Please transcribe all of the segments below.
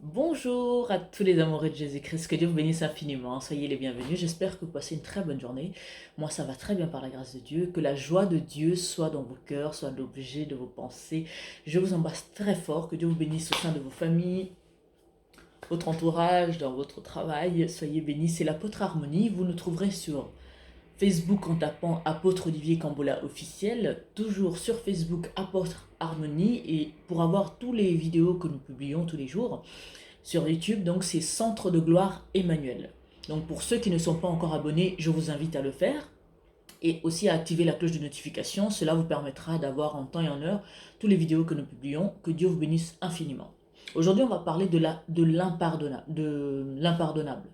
Bonjour à tous les amoureux de Jésus-Christ, que Dieu vous bénisse infiniment, soyez les bienvenus, j'espère que vous passez une très bonne journée. Moi ça va très bien par la grâce de Dieu, que la joie de Dieu soit dans vos cœurs, soit l'objet de vos pensées. Je vous embrasse très fort, que Dieu vous bénisse au sein de vos familles, votre entourage, dans votre travail, soyez bénis, c'est l'apôtre Harmonie, vous nous trouverez sur Facebook en tapant apôtre Olivier Cambola officiel, toujours sur Facebook apôtre Harmonie, et pour avoir tous les vidéos que nous publions tous les jours, sur YouTube, donc c'est Centre de Gloire Emmanuel. Donc pour ceux qui ne sont pas encore abonnés, je vous invite à le faire et aussi à activer la cloche de notification. Cela vous permettra d'avoir en temps et en heure toutes les vidéos que nous publions. Que Dieu vous bénisse infiniment. Aujourd'hui, on va parler de l'impardonnable.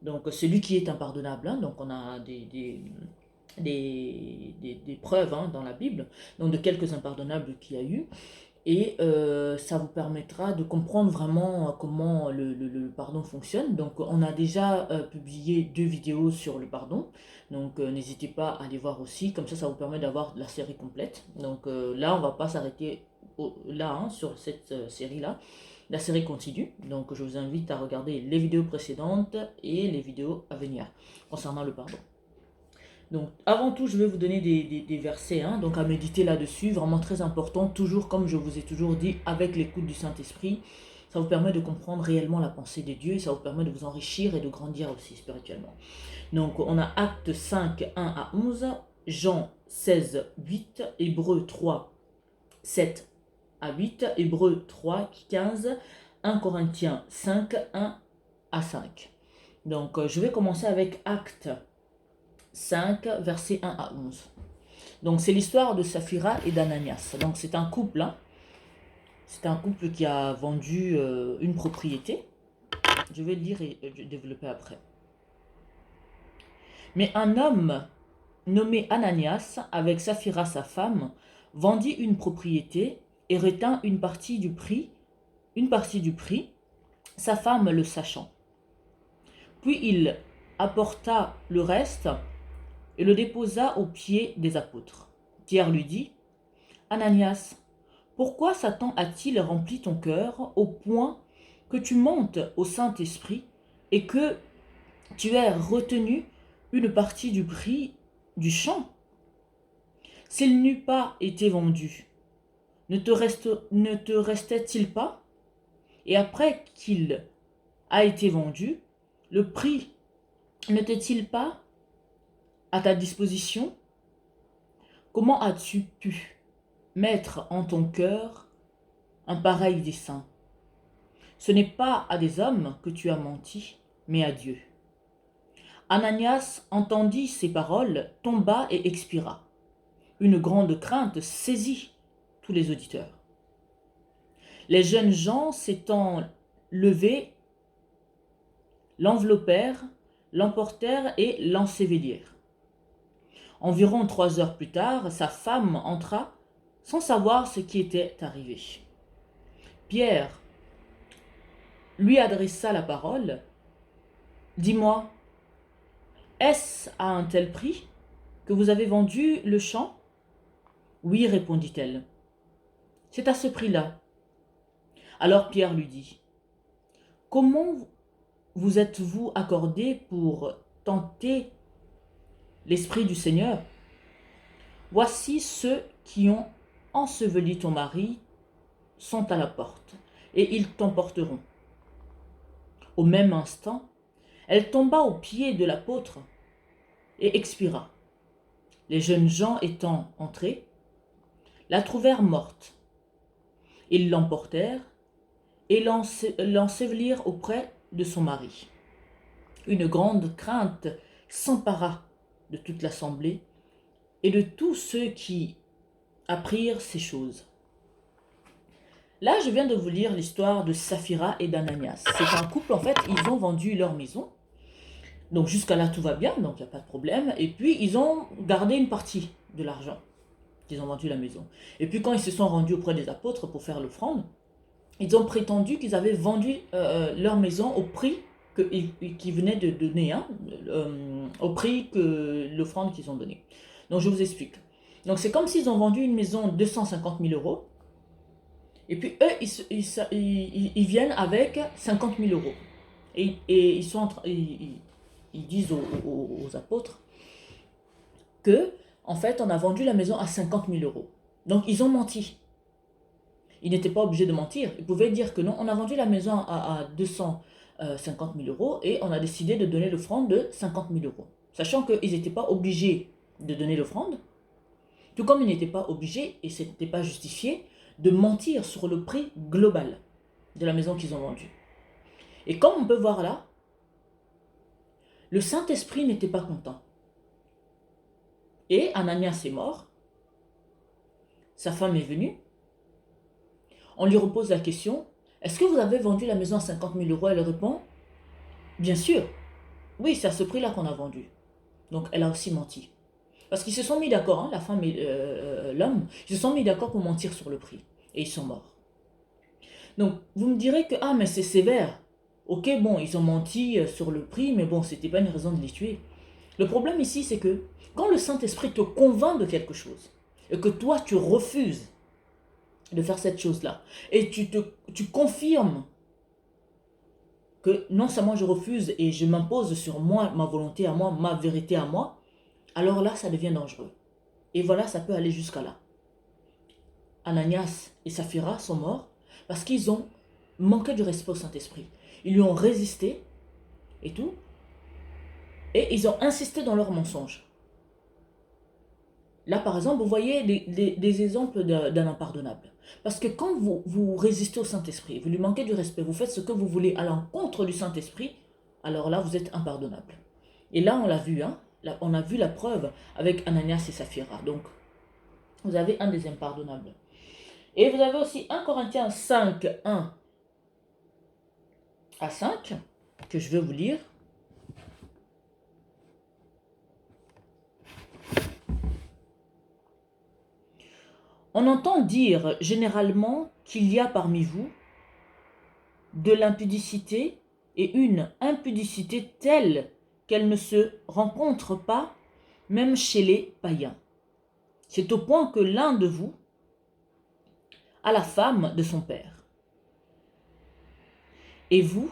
Donc celui qui est impardonnable, hein, donc on a des preuves hein, dans la Bible, donc de quelques impardonnables qu'il y a eu. Et ça vous permettra de comprendre vraiment comment le pardon fonctionne. Donc on a déjà publié 2 vidéos sur le pardon, donc n'hésitez pas à aller voir aussi, comme ça vous permet d'avoir la série complète. Donc là on va pas s'arrêter là hein, sur cette série là, la série continue, donc je vous invite à regarder les vidéos précédentes et les vidéos à venir concernant le pardon. Donc, avant tout, je vais vous donner des versets, hein, donc à méditer là-dessus, vraiment très important, toujours comme je vous ai toujours dit, avec l'écoute du Saint-Esprit. Ça vous permet de comprendre réellement la pensée de Dieu, et ça vous permet de vous enrichir et de grandir aussi spirituellement. Donc, on a Actes 5, 1 à 11, Jean 16, 8, Hébreux 3, 7 à 8, Hébreux 3, 15, 1 Corinthiens 5, 1 à 5. Donc, je vais commencer avec Actes 5, versets 1 à 11. Donc c'est l'histoire de Saphira et d'Ananias. Donc c'est un couple, hein. C'est un couple qui a vendu une propriété. Je vais le lire et développer après. Mais un homme nommé Ananias, avec Saphira sa femme, vendit une propriété et retint une partie du prix, sa femme le sachant. Puis il apporta le reste et le déposa aux pieds des apôtres. Pierre lui dit, Ananias, pourquoi Satan a-t-il rempli ton cœur au point que tu montes au Saint-Esprit et que tu aies retenu une partie du prix du champ? S'il n'eût pas été vendu, ne te restait-il pas? Et après qu'il a été vendu, le prix n'était-il pas à ta disposition? Comment as-tu pu mettre en ton cœur un pareil dessein? Ce n'est pas à des hommes que tu as menti, mais à Dieu. Ananias entendit ces paroles, tomba et expira. Une grande crainte saisit tous les auditeurs. Les jeunes gens s'étant levés, l'enveloppèrent, l'emportèrent et l'ensevelirent. Environ 3 heures plus tard, sa femme entra sans savoir ce qui était arrivé. Pierre lui adressa la parole. Dis-moi, est-ce à un tel prix que vous avez vendu le champ? Oui, répondit-elle. C'est à ce prix-là. Alors Pierre lui dit, comment vous êtes-vous accordé pour tenter l'Esprit du Seigneur? Voici ceux qui ont enseveli ton mari sont à la porte, et ils t'emporteront. Au même instant, elle tomba aux pieds de l'apôtre et expira. Les jeunes gens étant entrés, la trouvèrent morte. Ils l'emportèrent et l'ensevelirent auprès de son mari. Une grande crainte s'empara de toute l'assemblée et de tous ceux qui apprirent ces choses. Là, je viens de vous lire l'histoire de Saphira et d'Ananias. C'est un couple, en fait, ils ont vendu leur maison. Donc jusqu'à là, tout va bien, donc il n'y a pas de problème. Et puis, ils ont gardé une partie de l'argent qu'ils ont vendu la maison. Et puis, quand ils se sont rendus auprès des apôtres pour faire l'offrande, ils ont prétendu qu'ils avaient vendu leur maison au prix qu'ils venaient de donner, hein, au prix que l'offrande qu'ils ont donné. Donc je vous explique. Donc c'est comme s'ils ont vendu une maison 250 000 euros Et puis eux, ils viennent avec 50 000 euros. Et ils, ils disent aux apôtres que, en fait, on a vendu la maison à 50 000 euros. Donc ils ont menti. Ils n'étaient pas obligés de mentir. Ils pouvaient dire que non, on a vendu la maison à 250 000 euros et on a décidé de donner l'offrande de 50 000 euros. Sachant qu'ils n'étaient pas obligés de donner l'offrande, tout comme ils n'étaient pas obligés, et ce n'était pas justifié, de mentir sur le prix global de la maison qu'ils ont vendue. Et comme on peut voir là, le Saint-Esprit n'était pas content. Et Ananias est mort, sa femme est venue, on lui repose la question, est-ce que vous avez vendu la maison à 50 000 euros? Elle répond, bien sûr, oui, c'est à ce prix-là qu'on a vendu. Donc elle a aussi menti. Parce qu'ils se sont mis d'accord, hein, la femme et l'homme, ils se sont mis d'accord pour mentir sur le prix. Et ils sont morts. Donc vous me direz que, ah mais c'est sévère. Ok, bon, ils ont menti sur le prix, mais bon, c'était pas une raison de les tuer. Le problème ici, c'est que quand le Saint-Esprit te convainc de quelque chose, et que toi tu refuses de faire cette chose-là, et tu confirmes que non seulement je refuse et je m'impose sur moi, ma volonté à moi, ma vérité à moi, alors là, ça devient dangereux. Et voilà, ça peut aller jusqu'à là. Ananias et Saphira sont morts parce qu'ils ont manqué du respect au Saint-Esprit. Ils lui ont résisté et tout, et ils ont insisté dans leurs mensonges. Là, par exemple, vous voyez des exemples d'un impardonnable. Parce que quand vous résistez au Saint-Esprit, vous lui manquez du respect, vous faites ce que vous voulez à l'encontre du Saint-Esprit, alors là, vous êtes impardonnable. Et là, on l'a vu, hein, là, on a vu la preuve avec Ananias et Saphira. Donc, vous avez un des impardonnables. Et vous avez aussi 1 Corinthiens 5, 1 à 5, que je vais vous lire. On entend dire généralement qu'il y a parmi vous de l'impudicité et une impudicité telle qu'elle ne se rencontre pas même chez les païens. C'est au point que l'un de vous a la femme de son père. Et vous,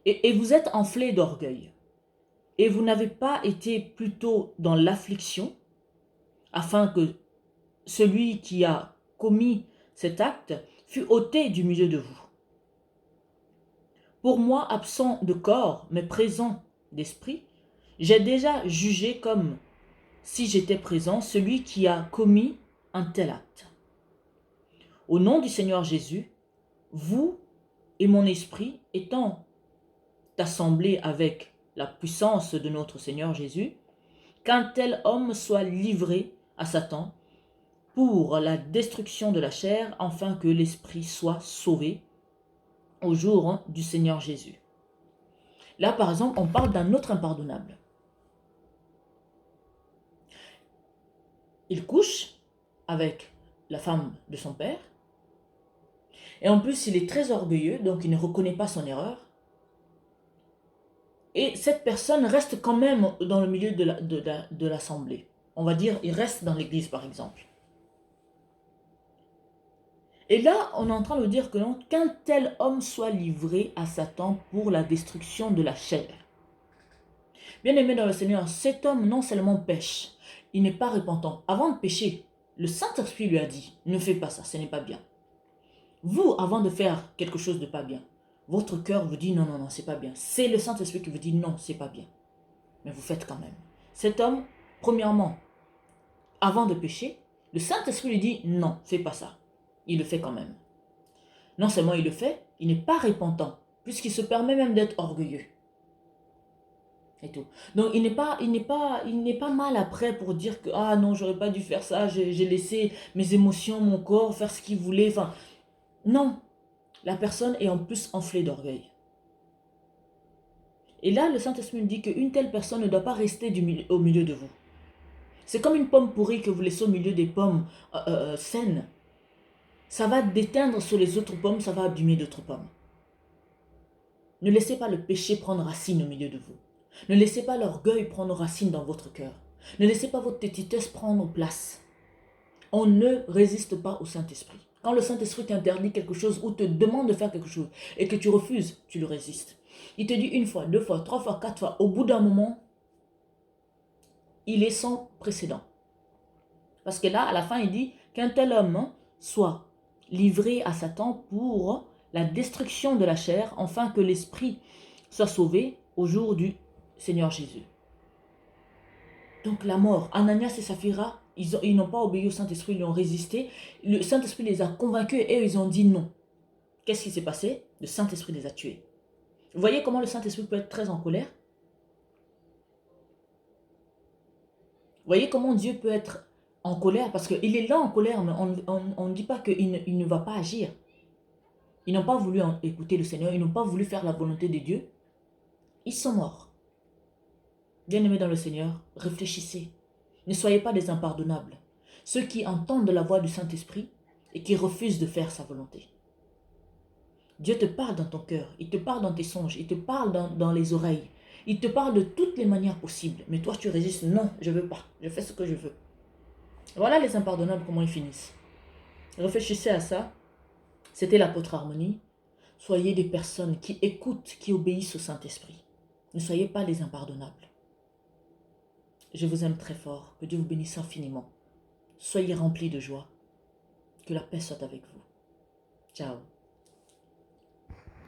et vous êtes enflé d'orgueil. Et vous n'avez pas été plutôt dans l'affliction, afin que celui qui a commis cet acte fût ôté du milieu de vous. Pour moi, absent de corps, mais présent d'esprit, j'ai déjà jugé comme si j'étais présent celui qui a commis un tel acte. Au nom du Seigneur Jésus, vous et mon esprit étant assemblés avec la puissance de notre Seigneur Jésus, qu'un tel homme soit livré à Satan pour la destruction de la chair, afin que l'esprit soit sauvé au jour du Seigneur Jésus. Là, par exemple, on parle d'un autre impardonnable. Il couche avec la femme de son père, et en plus, il est très orgueilleux, donc il ne reconnaît pas son erreur. Et cette personne reste quand même dans le milieu de l'assemblée. On va dire, il reste dans l'église, par exemple. Et là, on est en train de dire que non, qu'un tel homme soit livré à Satan pour la destruction de la chair. Bien aimé dans le Seigneur, cet homme non seulement pêche, il n'est pas repentant. Avant de pécher, le Saint-Esprit lui a dit, ne fais pas ça, ce n'est pas bien. Vous, avant de faire quelque chose de pas bien, votre cœur vous dit non, non, non, c'est pas bien. C'est le Saint-Esprit qui vous dit non, c'est pas bien. Mais vous faites quand même. Cet homme, premièrement, avant de pécher, le Saint-Esprit lui dit non, fais pas ça. Il le fait quand même. Non seulement il le fait, il n'est pas repentant, puisqu'il se permet même d'être orgueilleux. Et tout. Donc il n'est pas mal après pour dire que ah non, j'aurais pas dû faire ça, j'ai laissé mes émotions, mon corps faire ce qu'il voulait. Enfin, non, la personne est en plus enflée d'orgueil. Et là, le Saint-Esprit me dit qu'une telle personne ne doit pas rester au milieu de vous. C'est comme une pomme pourrie que vous laissez au milieu des pommes saines. Ça va déteindre sur les autres pommes, ça va abîmer d'autres pommes. Ne laissez pas le péché prendre racine au milieu de vous. Ne laissez pas l'orgueil prendre racine dans votre cœur. Ne laissez pas votre petitesse prendre place. On ne résiste pas au Saint-Esprit. Quand le Saint-Esprit t'interdit quelque chose ou te demande de faire quelque chose et que tu refuses, tu le résistes. Il te dit une fois, deux fois, trois fois, quatre fois. Au bout d'un moment, il est sans précédent. Parce que là, à la fin, il dit qu'un tel homme soit livré à Satan pour la destruction de la chair, afin que l'esprit soit sauvé au jour du Seigneur Jésus. Donc la mort, Ananias et Saphira, ils n'ont pas obéi au Saint-Esprit, ils ont résisté. Le Saint-Esprit les a convaincus et ils ont dit non. Qu'est-ce qui s'est passé? Le Saint-Esprit les a tués. Vous voyez comment le Saint-Esprit peut être très en colère? Vous voyez comment Dieu peut être en colère? Parce qu'il est là en colère, mais on ne dit pas qu'il ne va pas agir. Ils n'ont pas voulu écouter le Seigneur, ils n'ont pas voulu faire la volonté de Dieu. Ils sont morts. Bien-aimés dans le Seigneur, réfléchissez. Ne soyez pas des impardonnables. Ceux qui entendent la voix du Saint-Esprit et qui refusent de faire sa volonté. Dieu te parle dans ton cœur, il te parle dans tes songes, il te parle dans les oreilles. Il te parle de toutes les manières possibles. Mais toi, tu résistes. Non, je ne veux pas. Je fais ce que je veux. Voilà les impardonnables, comment ils finissent. Réfléchissez à ça. C'était l'apôtre Harmonie. Soyez des personnes qui écoutent, qui obéissent au Saint-Esprit. Ne soyez pas des impardonnables. Je vous aime très fort. Que Dieu vous bénisse infiniment. Soyez remplis de joie. Que la paix soit avec vous. Ciao.